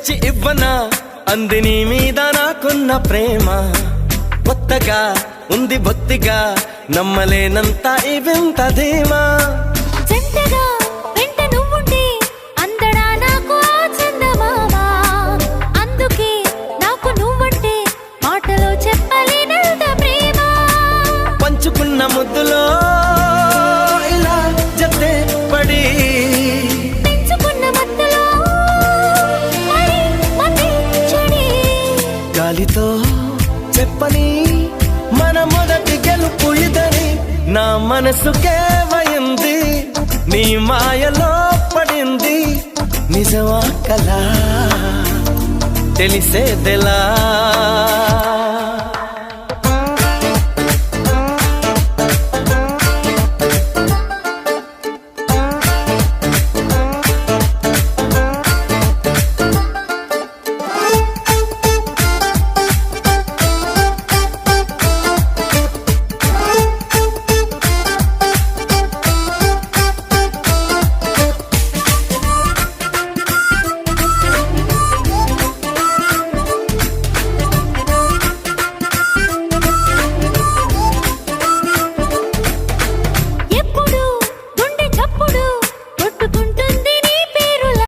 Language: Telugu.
తెచ్చి ఇవ్వనా అంది నీ మీద నాకున్న ప్రేమ కొత్తగా ఉంది బొత్తిగా నమ్మలేనంత ఈ వింత ధీమా జంటగా వెంట నువ్వుంటే అందడా నాకు ఆ చందమామ అందుకే నాకు నువ్వంటే మాటలో చెప్పలేనంత ప్రేమ పంచుకున్న ముద్దులో ఇలా జతే పడి పెంచుకున్న మత్తులో మరి మతి చెడి గాలితో చెప్పని మన మొదటి గెలుపు ఇదని నా మనసుకే వయింది నీ మాయలో పడింది నిజమా కలా తెలిసేదెలా